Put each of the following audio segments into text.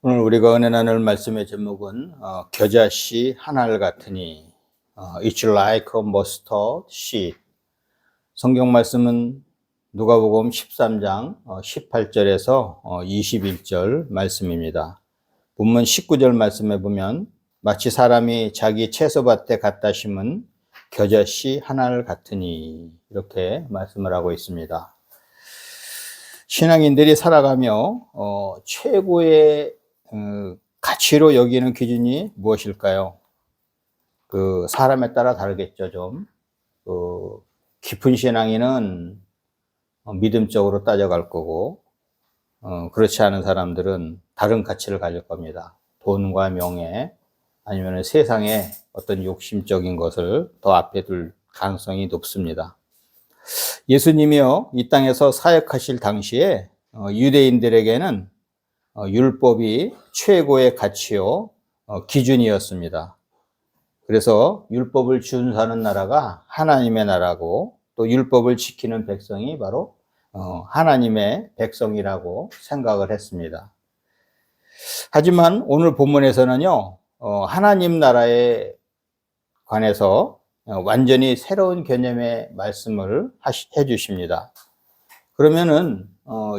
오늘 우리가 은혜 나눌 말씀의 제목은 겨자씨 한 알 같으니 It's like a mustard seed. 성경 말씀은 누가복음 13장 18절에서 21절 말씀입니다. 본문 19절 말씀에 보면 마치 사람이 자기 채소밭에 갖다 심은 겨자씨 한 알 같으니 이렇게 말씀을 하고 있습니다. 신앙인들이 살아가며 최고의 가치로 여기는 기준이 무엇일까요? 그 사람에 따라 다르겠죠. 좀 깊은 신앙인은 믿음적으로 따져갈 거고 그렇지 않은 사람들은 다른 가치를 가질 겁니다. 돈과 명예 아니면 세상의 어떤 욕심적인 것을 더 앞에 둘 가능성이 높습니다. 예수님이요 이 땅에서 사역하실 당시에 유대인들에게는 율법이 최고의 가치요 기준이었습니다. 그래서 율법을 준수하는 나라가 하나님의 나라고 또 율법을 지키는 백성이 바로 하나님의 백성이라고 생각을 했습니다. 하지만 오늘 본문에서는요 하나님 나라에 관해서 완전히 새로운 개념의 말씀을 해 주십니다. 그러면은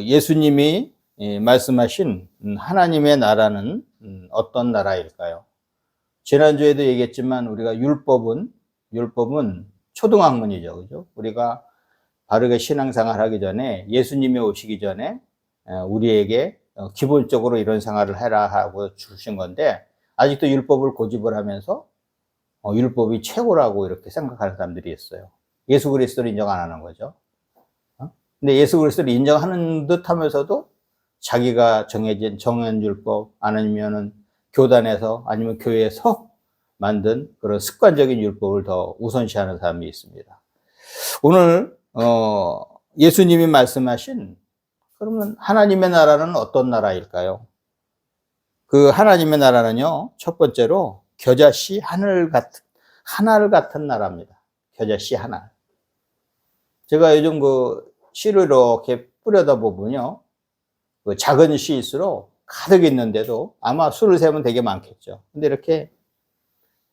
예수님이 말씀하신 하나님의 나라는 어떤 나라일까요? 지난주에도 얘기했지만 우리가 율법은 초등학문이죠. 그죠? 우리가 바르게 신앙생활 하기 전에 예수님이 오시기 전에 우리에게 기본적으로 이런 생활을 해라 하고 주신 건데 아직도 율법을 고집을 하면서 율법이 최고라고 이렇게 생각하는 사람들이 있어요. 예수 그리스도를 인정 안 하는 거죠. 근데 예수 그리스도를 인정하는 듯 하면서도 자기가 정한 율법 아니면은 교단에서 아니면 교회에서 만든 그런 습관적인 율법을 더 우선시하는 사람이 있습니다. 오늘 예수님이 말씀하신 그러면 하나님의 나라는 어떤 나라일까요? 그 하나님의 나라는요 첫 번째로 겨자씨 한 알 같은 나라입니다. 겨자씨 한 알. 제가 요즘 그 씨를 이렇게 뿌려다 보면요 그 작은 씨일수록 가득 있는데도 아마 수를 세면 되게 많겠죠. 근데 이렇게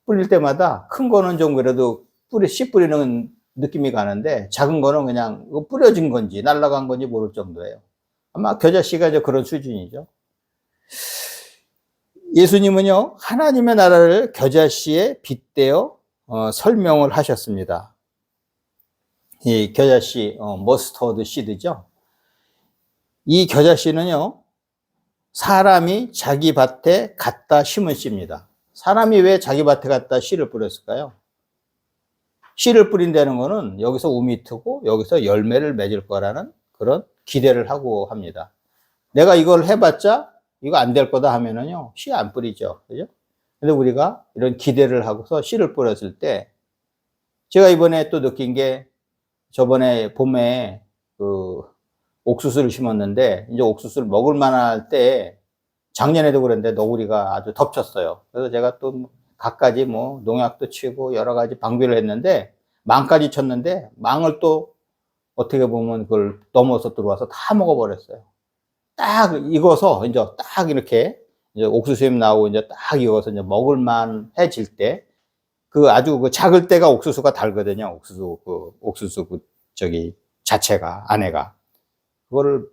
뿌릴 때마다 큰 거는 좀 그래도 씨 뿌리는 느낌이 가는데 작은 거는 그냥 뿌려진 건지 날아간 건지 모를 정도예요. 아마 겨자씨가 이제 그런 수준이죠. 예수님은요 하나님의 나라를 겨자씨에 빗대어 설명을 하셨습니다. 이 겨자씨 머스터드 씨드죠. 이 겨자씨는요 사람이 자기 밭에 갖다 심은 씨입니다. 사람이 왜 자기 밭에 갖다 씨를 뿌렸을까요? 씨를 뿌린다는 거는 여기서 우미 트고 여기서 열매를 맺을 거라는 그런 기대를 하고 합니다. 내가 이걸 해봤자 이거 안 될 거다 하면은요 씨 안 뿌리죠. 그죠? 근데 우리가 이런 기대를 하고서 씨를 뿌렸을 때 제가 이번에 또 느낀 게 저번에 봄에 그 옥수수를 심었는데 이제 옥수수를 먹을 만할 때 작년에도 그랬는데 너구리가 아주 덮쳤어요. 그래서 제가 또 갖가지 뭐 농약도 치고 여러 가지 방비를 했는데 망까지 쳤는데 망을 또 어떻게 보면 그걸 넘어서 들어와서 다 먹어버렸어요. 딱 익어서 이제 딱 이렇게 이제 옥수수잎 나오고 이제 딱 익어서 이제 먹을만 해질 때 그 아주 그 작을 때가 옥수수가 달거든요. 옥수수 저기 자체가 안에가 그거를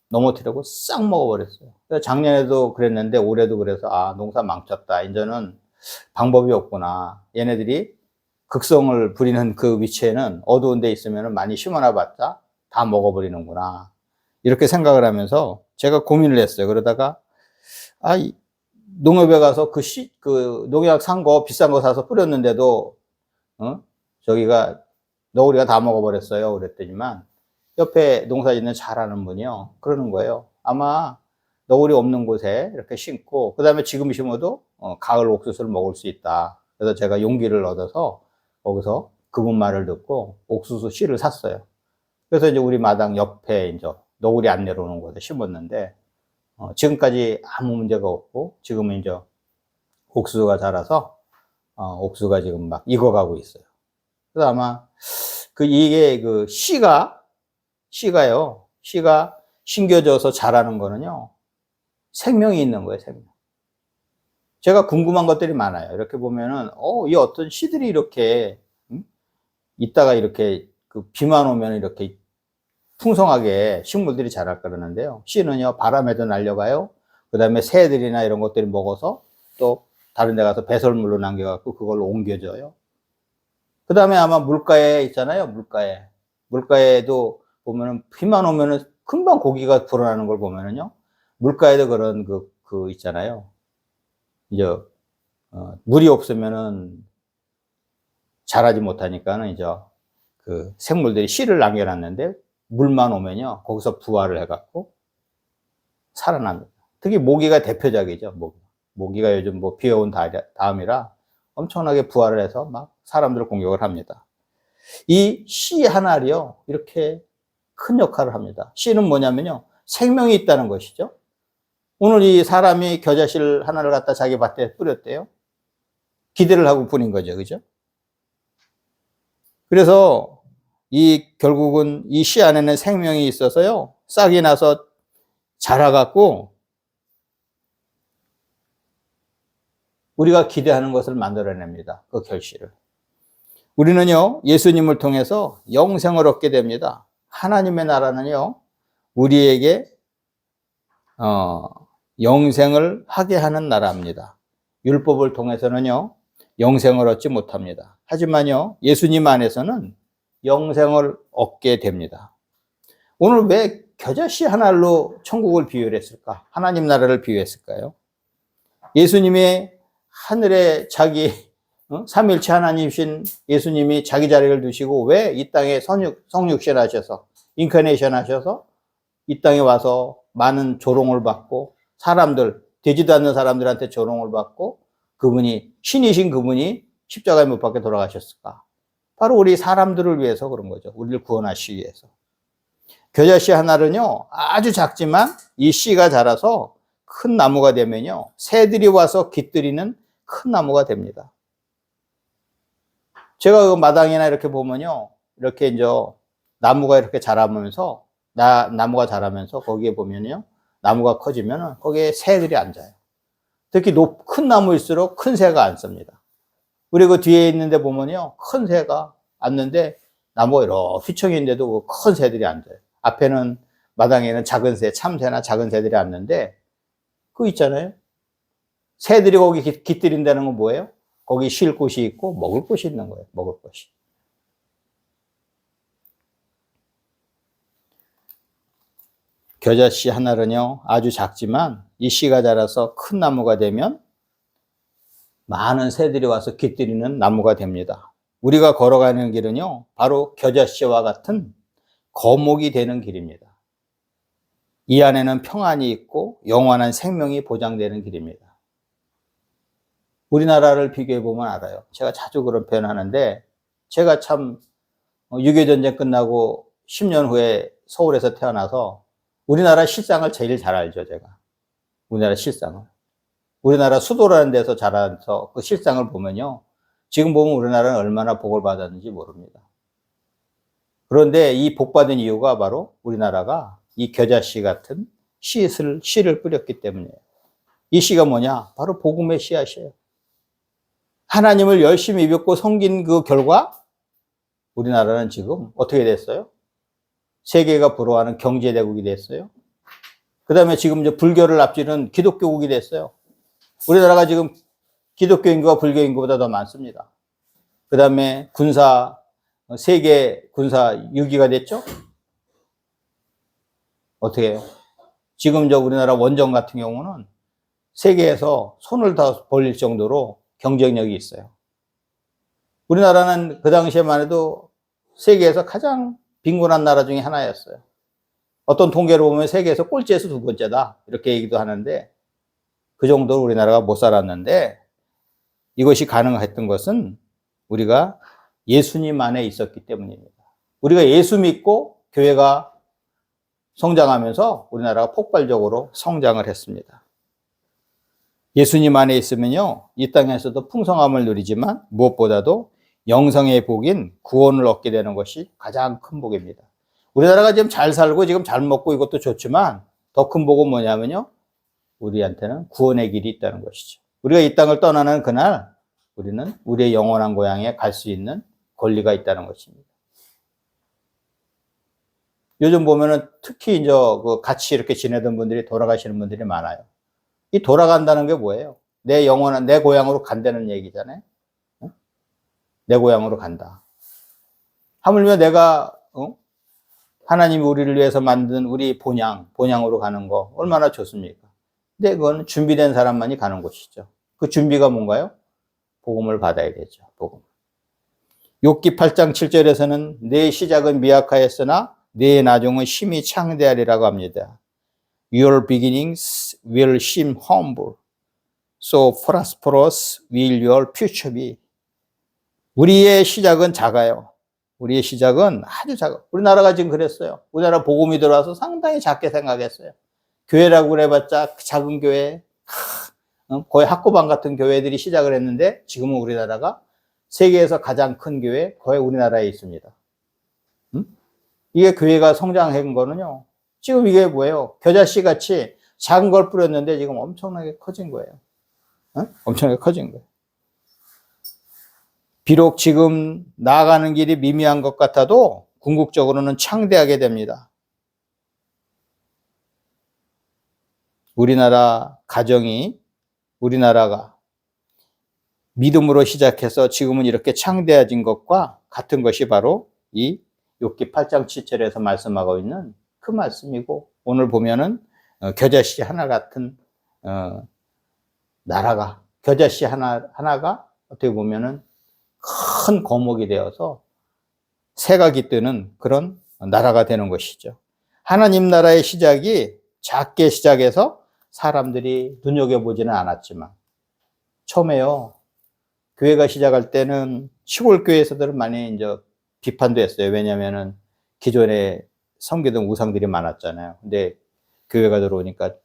넘어뜨리고 싹 먹어버렸어요. 그래서 작년에도 그랬는데 올해도 그래서 아 농사 망쳤다. 이제는 방법이 없구나. 얘네들이 극성을 부리는 그 위치에는 어두운 데 있으면 많이 심어놔 봤자 다 먹어버리는구나. 이렇게 생각을 하면서 제가 고민을 했어요. 그러다가 농협에 가서 그 농약 산 거 비싼 거 사서 뿌렸는데도 저기가 너구리가 다 먹어버렸어요. 그랬더니만 옆에 농사짓는 잘하는 분이요 그러는 거예요. 아마 너구리 없는 곳에 이렇게 심고 그 다음에 지금 심어도 가을 옥수수를 먹을 수 있다. 그래서 제가 용기를 얻어서 거기서 그분 말을 듣고 옥수수 씨를 샀어요. 그래서 이제 우리 마당 옆에 이제 너구리 안 내려오는 곳에 심었는데 지금까지 아무 문제가 없고 지금은 이제 옥수수가 자라서 옥수수가 지금 막 익어가고 있어요. 그래서 아마 이게 그 씨가 심겨져서 자라는 거는요 생명이 있는 거예요, 생명. 제가 궁금한 것들이 많아요. 이렇게 보면은, 이 어떤 씨들이 이렇게, 있다가 이렇게 그 비만 오면 이렇게 풍성하게 식물들이 자랄 그러는데요. 씨는요, 바람에도 날려가요. 그 다음에 새들이나 이런 것들이 먹어서 또 다른 데 가서 배설물로 남겨갖고 그걸로 옮겨져요. 그 다음에 아마 물가에 있잖아요, 물가에. 물가에도 보면은 비만 오면은 금방 고기가 불어나는 걸 보면은요, 물가에도 그런 그 있잖아요. 이제, 물이 없으면은 자라지 못하니까는 이제 그 생물들이 씨를 남겨놨는데 물만 오면요, 거기서 부화를 해갖고 살아납니다. 특히 모기가 대표적이죠, 모기. 모기가 요즘 뭐 비 온 다음이라 엄청나게 부화를 해서 막 사람들을 공격을 합니다. 이 씨 하나리요, 이렇게 큰 역할을 합니다. 씨는 뭐냐면요, 생명이 있다는 것이죠. 오늘 이 사람이 겨자씨를 하나를 갖다 자기 밭에 뿌렸대요. 기대를 하고 뿌린 거죠, 그죠? 그래서 결국은 이 씨 안에는 생명이 있어서요, 싹이 나서 자라갖고 우리가 기대하는 것을 만들어냅니다. 그 결실을. 우리는요, 예수님을 통해서 영생을 얻게 됩니다. 하나님의 나라는요, 우리에게 영생을 하게 하는 나라입니다. 율법을 통해서는요, 영생을 얻지 못합니다. 하지만요, 예수님 안에서는 영생을 얻게 됩니다. 오늘 왜 겨자씨 하나로 천국을 비유를 했을까? 하나님 나라를 비유했을까요? 예수님의 하늘에 삼일체 하나님이신 예수님이 자기 자리를 두시고 왜 이 땅에 성육신 하셔서, 인카네이션 하셔서 이 땅에 와서 많은 조롱을 받고 되지도 않는 사람들한테 조롱을 받고 신이신 그분이 십자가에 못 박혀 돌아가셨을까? 바로 우리 사람들을 위해서 그런 거죠. 우리를 구원하시기 위해서. 겨자씨 하나는요, 아주 작지만 이 씨가 자라서 큰 나무가 되면요, 새들이 와서 깃들이는 큰 나무가 됩니다. 제가 그 마당이나 이렇게 보면요, 이렇게 이제 나무가 이렇게 자라면서, 나무가 자라면서 거기에 보면요, 나무가 커지면은 거기에 새들이 앉아요. 특히 큰 나무일수록 큰 새가 앉습니다. 우리 그 뒤에 있는데 보면요, 큰 새가 앉는데 나무가 이렇게 휘청이 있는데도 큰 새들이 앉아요. 앞에는 마당에는 작은 새, 참새나 작은 새들이 앉는데 그거 있잖아요. 새들이 거기 깃들인다는 건 뭐예요? 거기 쉴 곳이 있고 먹을 곳이 있는 거예요. 먹을 곳이. 겨자씨 하나는요, 아주 작지만 이 씨가 자라서 큰 나무가 되면 많은 새들이 와서 깃들이는 나무가 됩니다. 우리가 걸어가는 길은요, 바로 겨자씨와 같은 거목이 되는 길입니다. 이 안에는 평안이 있고 영원한 생명이 보장되는 길입니다. 우리나라를 비교해 보면 알아요. 제가 자주 그런 표현하는데, 제가 참 6.25 전쟁 끝나고 10년 후에 서울에서 태어나서 우리나라 실상을 제일 잘 알죠, 제가. 우리나라 실상을. 우리나라 수도라는 데서 자라서 그 실상을 보면요, 지금 보면 우리나라는 얼마나 복을 받았는지 모릅니다. 그런데 이 복받은 이유가 바로 우리나라가 이 겨자씨 같은 씨를 뿌렸기 때문이에요. 이 씨가 뭐냐? 바로 복음의 씨앗이에요. 하나님을 열심히 믿고 섬긴 그 결과 우리나라는 지금 어떻게 됐어요? 세계가 부러워하는 경제대국이 됐어요. 그 다음에 지금 이제 불교를 앞지른 기독교국이 됐어요. 우리나라가 지금 기독교 인구가 불교 인구보다 더 많습니다. 그 다음에 세계 군사 6위가 됐죠? 어떻게 해요? 지금 우리나라 원전 같은 경우는 세계에서 손을 다 벌릴 정도로 경쟁력이 있어요. 우리나라는 그 당시에만 해도 세계에서 가장 빈곤한 나라 중에 하나였어요. 어떤 통계로 보면 세계에서 꼴찌에서 두 번째다, 이렇게 얘기도 하는데 그 정도로 우리나라가 못 살았는데, 이것이 가능했던 것은 우리가 예수님 안에 있었기 때문입니다. 우리가 예수 믿고 교회가 성장하면서 우리나라가 폭발적으로 성장을 했습니다. 예수님 안에 있으면요, 이 땅에서도 풍성함을 누리지만 무엇보다도 영생의 복인 구원을 얻게 되는 것이 가장 큰 복입니다. 우리나라가 지금 잘 살고 지금 잘 먹고 이것도 좋지만 더 큰 복은 뭐냐면요, 우리한테는 구원의 길이 있다는 것이죠. 우리가 이 땅을 떠나는 그날 우리는 우리의 영원한 고향에 갈 수 있는 권리가 있다는 것입니다. 요즘 보면은 특히 이제 그 같이 이렇게 지내던 분들이 돌아가시는 분들이 많아요. 이 돌아간다는 게 뭐예요? 내 영원한 내 고향으로 간다는 얘기잖아요. 내 고향으로 간다. 하물며 내가 하나님이 우리를 위해서 만든 우리 본향으로 가는 거 얼마나 좋습니까? 근데 그건 준비된 사람만이 가는 곳이죠. 그 준비가 뭔가요? 복음을 받아야 되죠. 복음. 욥기 8장 7절에서는 내 시작은 미약하였으나 내 나중은 심히 창대하리라고 합니다. Your beginnings will seem humble, so prosperous will your future be. 우리의 시작은 작아요. 우리의 시작은 아주 작아. 우리나라가 지금 그랬어요. 우리나라 복음이 들어와서 상당히 작게 생각했어요. 교회라고 그래봤자 작은 교회, 거의 학구방 같은 교회들이 시작을 했는데 지금은 우리나라가 세계에서 가장 큰 교회 거의 우리나라에 있습니다. 이게 교회가 성장한 거는요. 지금 이게 뭐예요? 겨자씨 같이 작은 걸 뿌렸는데 지금 엄청나게 커진 거예요. 엄청나게 커진 거예요. 비록 지금 나아가는 길이 미미한 것 같아도 궁극적으로는 창대하게 됩니다. 우리나라 가정이, 우리나라가 믿음으로 시작해서 지금은 이렇게 창대해진 것과 같은 것이 바로 이 욥기 8장 7절에서 말씀하고 있는 그 말씀이고, 오늘 보면은 겨자씨 하나 같은 나라가, 겨자씨 하나가 어떻게 보면은 큰 거목이 되어서 새가 깃드는 그런 나라가 되는 것이죠. 하나님 나라의 시작이 작게 시작해서 사람들이 눈여겨보지는 않았지만, 처음에요, 교회가 시작할 때는 시골 교회에서들은 많이 이제 비판도 했어요. 왜냐면은 기존에 섬기던 우상들이 많았잖아요. 근데 교회가 들어오니까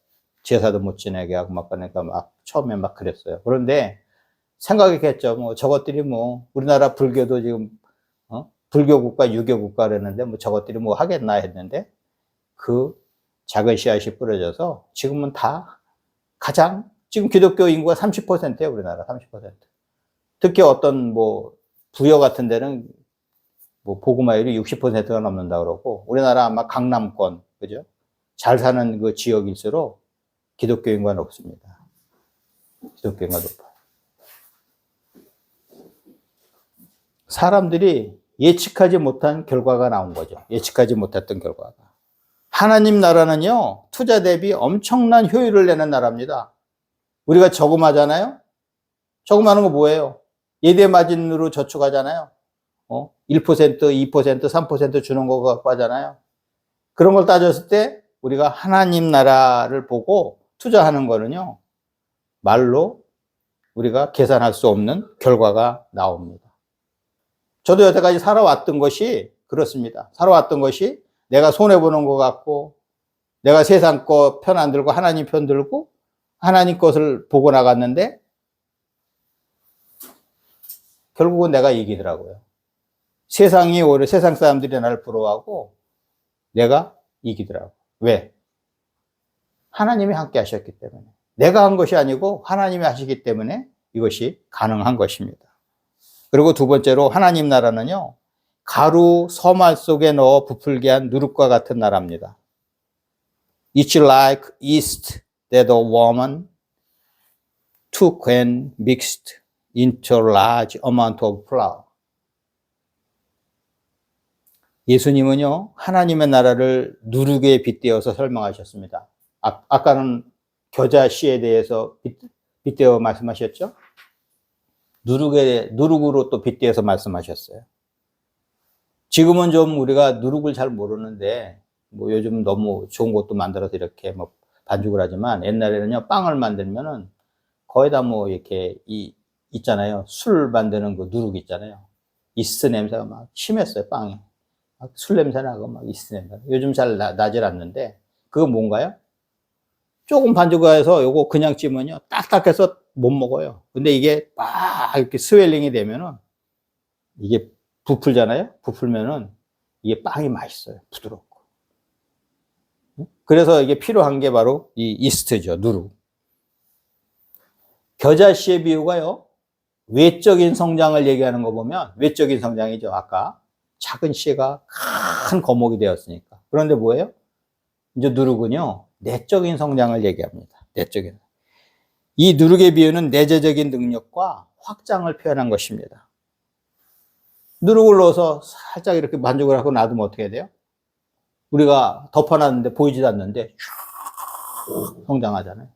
제사도 못 지내게 하고 막 그러니까 막 처음에 막 그랬어요. 그런데 생각했겠죠. 뭐 저것들이 뭐 우리나라 불교도 지금 불교 국가, 유교 국가 그랬는데 뭐 저것들이 뭐 하겠나 했는데 그 작은 씨앗이 뿌려져서 지금은 다 가장 지금 기독교 인구가 30%예요. 우리나라 30%. 특히 어떤 뭐 부여 같은 데는 뭐 복음화율이 60%가 넘는다 그러고, 우리나라 아마 강남권, 그죠? 잘 사는 그 지역일수록 기독교 인구가 높습니다. 기독교 인구가 높아요. 사람들이 예측하지 못한 결과가 나온 거죠. 예측하지 못했던 결과가. 하나님 나라는요, 투자 대비 엄청난 효율을 내는 나라입니다. 우리가 저금하잖아요? 저금하는 거 뭐예요? 예대 마진으로 저축하잖아요. 1%, 2%, 3% 주는 거 갖고 하잖아요. 그런 걸 따졌을 때 우리가 하나님 나라를 보고 투자하는 거는요, 말로 우리가 계산할 수 없는 결과가 나옵니다. 저도 여태까지 살아왔던 것이 그렇습니다. 살아왔던 것이 내가 손해보는 것 같고, 내가 세상 거 편 안 들고 하나님 편 들고 하나님 것을 보고 나갔는데 결국은 내가 이기더라고요. 세상이 오히려 세상 사람들이 나를 부러워하고 내가 이기더라고. 왜? 하나님이 함께 하셨기 때문에. 내가 한 것이 아니고 하나님이 하시기 때문에 이것이 가능한 것입니다. 그리고 두 번째로 하나님 나라는요, 가루 서말 속에 넣어 부풀게 한 누룩과 같은 나라입니다. It's like yeast that a woman took and mixed into a large amount of flour. 예수님은요, 하나님의 나라를 누룩에 빗대어서 설명하셨습니다. 아까는 겨자씨에 대해서 빗대어 말씀하셨죠? 누룩으로 또 빗대어서 말씀하셨어요. 지금은 좀 우리가 누룩을 잘 모르는데, 뭐 요즘 너무 좋은 것도 만들어서 이렇게 뭐 반죽을 하지만, 옛날에는요, 빵을 만들면은 거의 다 뭐 이렇게 있잖아요. 술 만드는 그 누룩 있잖아요. 이스트 냄새가 막 심했어요, 빵에. 막 술 냄새 나고 막 이스트 냄새. 요즘 잘 나질 않는데, 그거 뭔가요? 조금 반죽해서 요거 그냥 찌면요, 딱딱해서 못 먹어요. 근데 이게 막 이렇게 스웰링이 되면은 이게 부풀잖아요? 부풀면은 이게 빵이 맛있어요. 부드럽고. 그래서 이게 필요한 게 바로 이 이스트죠, 누룩. 겨자씨의 비유가요, 외적인 성장을 얘기하는 거 보면 외적인 성장이죠. 아까 작은 씨가 큰 거목이 되었으니까. 그런데 뭐예요? 이제 누룩은요, 내적인 성장을 얘기합니다. 내적인. 이 누룩의 비유는 내재적인 능력과 확장을 표현한 것입니다. 누룩을 넣어서 살짝 이렇게 반죽을 하고 놔두면 어떻게 돼요? 우리가 덮어놨는데 보이지도 않는데 쭉 성장하잖아요.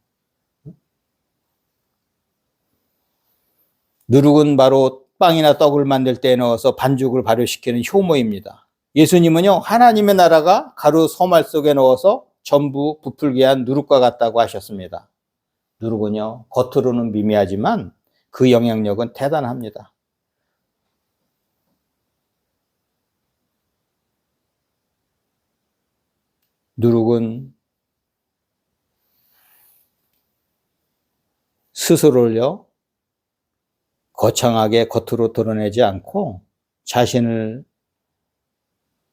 누룩은 바로 빵이나 떡을 만들 때 넣어서 반죽을 발효시키는 효모입니다. 예수님은요, 하나님의 나라가 가루 소말 속에 넣어서 전부 부풀게 한 누룩과 같다고 하셨습니다. 누룩은요, 겉으로는 미미하지만 그 영향력은 대단합니다. 누룩은 스스로를요, 거창하게 겉으로 드러내지 않고 자신을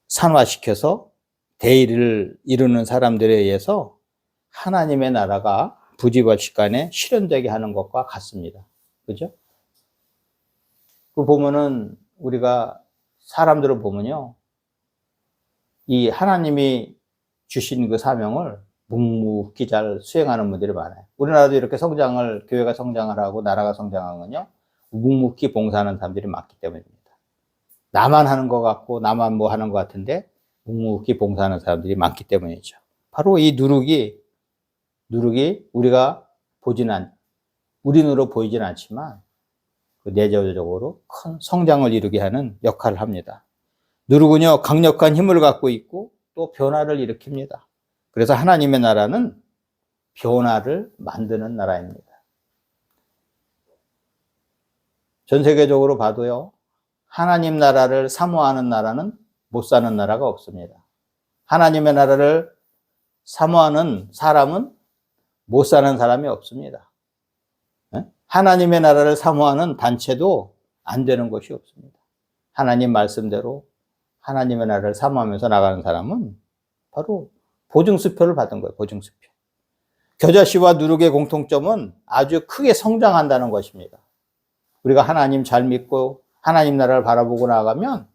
산화시켜서 대의를 이루는 사람들에 의해서 하나님의 나라가 부지불식간에 실현되게 하는 것과 같습니다. 그죠? 그 보면은 우리가 사람들을 보면요, 이 하나님이 주신 그 사명을 묵묵히 잘 수행하는 분들이 많아요. 우리나라도 이렇게 성장을, 교회가 성장을 하고 나라가 성장한 건요, 묵묵히 봉사하는 사람들이 많기 때문입니다. 나만 하는 것 같고 나만 뭐 하는 것 같은데 묵묵히 봉사하는 사람들이 많기 때문이죠. 바로 이 누룩이 우리가 우리 눈으로 보이진 않지만 그 내재적으로 큰 성장을 이루게 하는 역할을 합니다. 누룩은요, 강력한 힘을 갖고 있고 또 변화를 일으킵니다. 그래서 하나님의 나라는 변화를 만드는 나라입니다. 전 세계적으로 봐도요, 하나님 나라를 사모하는 나라는 못 사는 나라가 없습니다. 하나님의 나라를 사모하는 사람은 못 사는 사람이 없습니다. 하나님의 나라를 사모하는 단체도 안 되는 것이 없습니다. 하나님 말씀대로 하나님의 나라를 사모하면서 나가는 사람은 바로 보증수표를 받은 거예요. 보증수표. 겨자씨와 누룩의 공통점은 아주 크게 성장한다는 것입니다. 우리가 하나님 잘 믿고 하나님 나라를 바라보고 나가면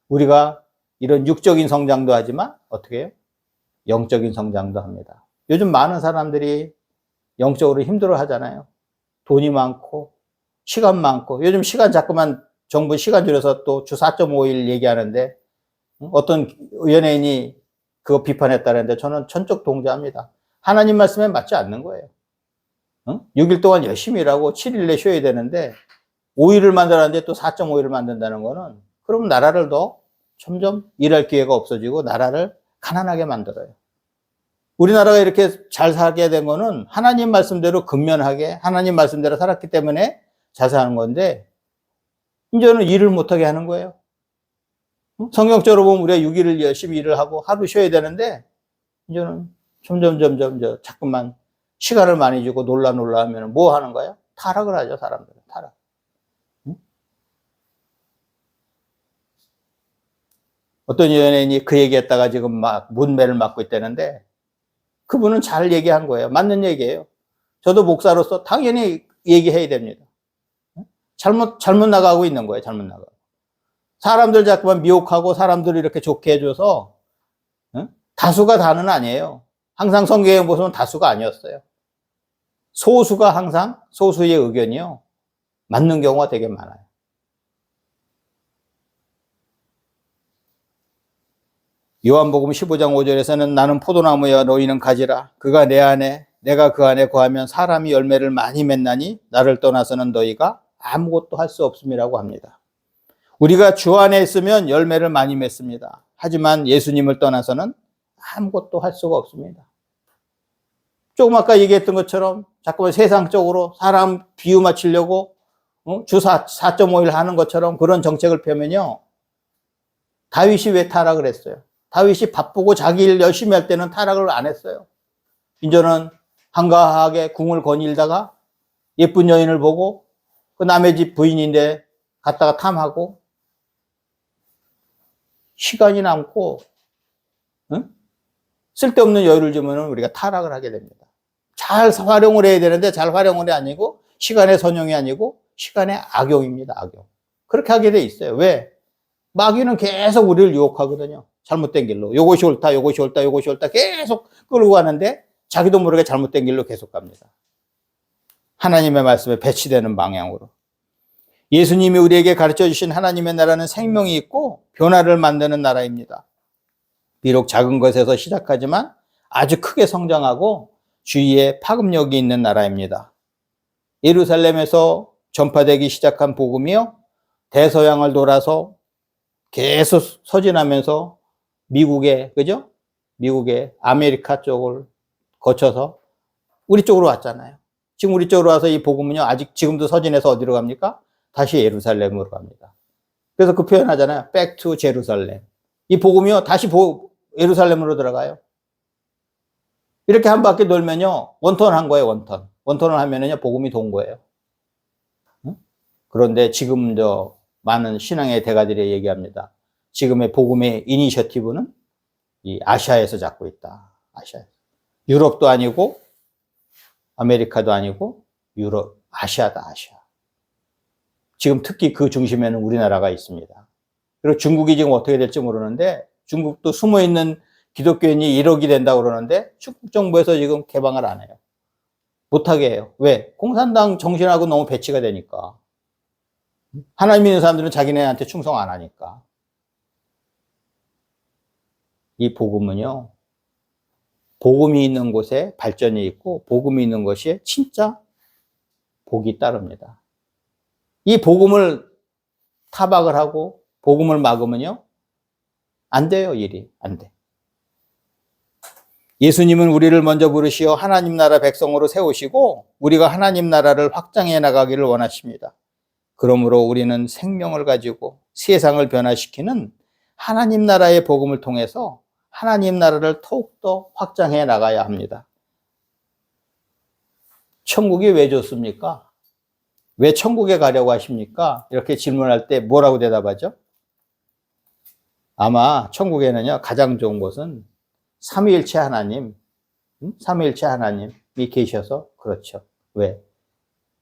우리가 이런 육적인 성장도 하지만 어떻게 해요? 영적인 성장도 합니다. 요즘 많은 사람들이 영적으로 힘들어 하잖아요. 돈이 많고 시간 많고, 요즘 시간 자꾸만 정부 시간 줄여서 또 주 4.5일 얘기하는데 어떤 연예인이 그거 비판했다는데 저는 전적 동조합니다. 하나님 말씀에 맞지 않는 거예요. 6일 동안 열심히 일하고 7일에 쉬어야 되는데 5일을 만들었는데 또 4.5일을 만든다는 거는, 그럼 나라를 더 점점 일할 기회가 없어지고 나라를 가난하게 만들어요. 우리나라가 이렇게 잘 살게 된 거는 하나님 말씀대로 근면하게 하나님 말씀대로 살았기 때문에 잘 사는 건데, 이제는 일을 못하게 하는 거예요. 성경적으로 보면 우리가 6일을 열심히 일을 하고 하루 쉬어야 되는데 이제는 점점 자꾸만 시간을 많이 주고 놀라 하면 뭐 하는 거예요? 타락을 하죠. 사람들은 타락. 어떤 연예인이 그 얘기했다가 지금 막 문매를 맞고 있다는데, 그분은 잘 얘기한 거예요. 맞는 얘기예요. 저도 목사로서 당연히 얘기해야 됩니다. 잘못 나가고 있는 거예요. 잘못 나가고. 사람들 자꾸만 미혹하고 사람들을 이렇게 좋게 해줘서 다수가 다는 아니에요. 항상 성경에 보시면 다수가 아니었어요. 소수가 항상 소수의 의견이요, 맞는 경우가 되게 많아요. 요한복음 15장 5절에서는 나는 포도나무여 너희는 가지라. 그가 내 안에 내가 그 안에 거하면 사람이 열매를 많이 맺나니 나를 떠나서는 너희가 아무것도 할 수 없음이라고 합니다. 우리가 주 안에 있으면 열매를 많이 맺습니다. 하지만 예수님을 떠나서는 아무것도 할 수가 없습니다. 조금 아까 얘기했던 것처럼 자꾸만 세상적으로 사람 비유 맞추려고 주 4.5일 하는 것처럼 그런 정책을 펴면요, 다윗이 왜 타락을 했어요? 다윗이 바쁘고 자기 일 열심히 할 때는 타락을 안 했어요. 이제는 한가하게 궁을 거닐다가 예쁜 여인을 보고 그 남의 집 부인인데 갔다가 탐하고 시간이 남고 쓸데없는 여유를 주면 우리가 타락을 하게 됩니다. 잘 활용을 해야 되는데 잘 활용을 해 아니고 시간의 선용이 아니고 시간의 악용입니다. 악용. 그렇게 하게 돼 있어요. 왜? 마귀는 계속 우리를 유혹하거든요. 잘못된 길로. 요것이 옳다, 요것이 옳다, 요것이 옳다 계속 끌고 가는데 자기도 모르게 잘못된 길로 계속 갑니다. 하나님의 말씀에 배치되는 방향으로. 예수님이 우리에게 가르쳐 주신 하나님의 나라는 생명이 있고 변화를 만드는 나라입니다. 비록 작은 것에서 시작하지만 아주 크게 성장하고 주위에 파급력이 있는 나라입니다. 예루살렘에서 전파되기 시작한 복음이요, 대서양을 돌아서 계속 서진하면서 미국의, 그죠? 미국의 아메리카 쪽을 거쳐서 우리 쪽으로 왔잖아요. 지금 우리 쪽으로 와서 이 복음은요, 아직 지금도 서진해서 어디로 갑니까? 다시 예루살렘으로 갑니다. 그래서 그 표현 하잖아요. Back to Jerusalem. 이 복음이요, 다시 예루살렘으로 들어가요. 이렇게 한 바퀴 돌면요, 원턴 한 거예요, 원턴. 원턴을 하면은요, 복음이 돈 거예요. 응? 그런데 지금 많은 신앙의 대가들이 얘기합니다. 지금의 복음의 이니셔티브는 이 아시아에서 잡고 있다. 아시아. 유럽도 아니고, 아메리카도 아니고, 아시아다, 아시아. 지금 특히 그 중심에는 우리나라가 있습니다. 그리고 중국이 지금 어떻게 될지 모르는데, 중국도 숨어있는 기독교인이 1억이 된다고 그러는데, 중국 정부에서 지금 개방을 안 해요. 못하게 해요. 왜? 공산당 정신하고 너무 배치가 되니까. 하나님 믿는 사람들은 자기네한테 충성 안 하니까. 이 복음은요, 복음이 있는 곳에 발전이 있고, 복음이 있는 것이 진짜 복이 따릅니다. 이 복음을 타박을 하고, 복음을 막으면요, 안 돼요, 일이. 안 돼. 예수님은 우리를 먼저 부르시어 하나님 나라 백성으로 세우시고, 우리가 하나님 나라를 확장해 나가기를 원하십니다. 그러므로 우리는 생명을 가지고 세상을 변화시키는 하나님 나라의 복음을 통해서 하나님 나라를 더욱더 확장해 나가야 합니다. 천국이 왜 좋습니까? 왜 천국에 가려고 하십니까? 이렇게 질문할 때 뭐라고 대답하죠? 아마 천국에는요, 가장 좋은 곳은 삼위일체 하나님, 삼위일체 하나님이 계셔서 그렇죠. 왜?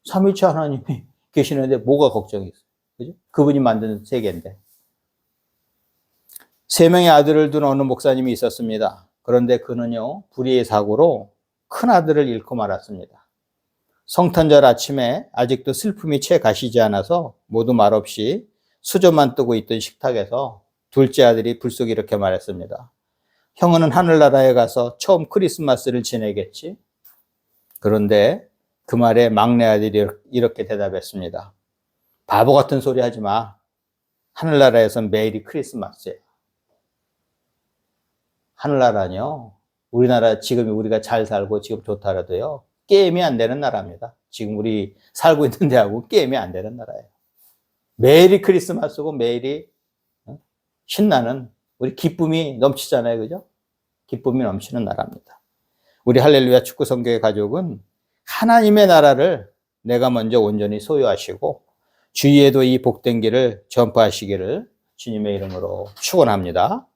삼위일체 하나님이 계시는데 뭐가 걱정이 있어요? 그죠? 그분이 만든 세계인데. 3명의 아들을 둔 어느 목사님이 있었습니다. 그런데 그는요, 불의의 사고로 큰 아들을 잃고 말았습니다. 성탄절 아침에 아직도 슬픔이 채 가시지 않아서 모두 말없이 수저만 뜨고 있던 식탁에서 둘째 아들이 불쑥 이렇게 말했습니다. 형은 하늘나라에 가서 처음 크리스마스를 지내겠지? 그런데 그 말에 막내 아들이 이렇게 대답했습니다. 바보 같은 소리 하지 마. 하늘나라에선 매일이 크리스마스야. 하늘나라는요, 우리나라 지금 우리가 잘 살고 지금 좋다라도요, 게임이 안 되는 나라입니다. 지금 우리 살고 있는 데하고 게임이 안 되는 나라예요. 매일이 크리스마스고 매일이 신나는, 우리 기쁨이 넘치잖아요. 그죠? 기쁨이 넘치는 나라입니다. 우리 할렐루야 축구 성교의 가족은 하나님의 나라를 내가 먼저 온전히 소유하시고 주위에도 이 복된 길을 전파하시기를 주님의 이름으로 축원합니다.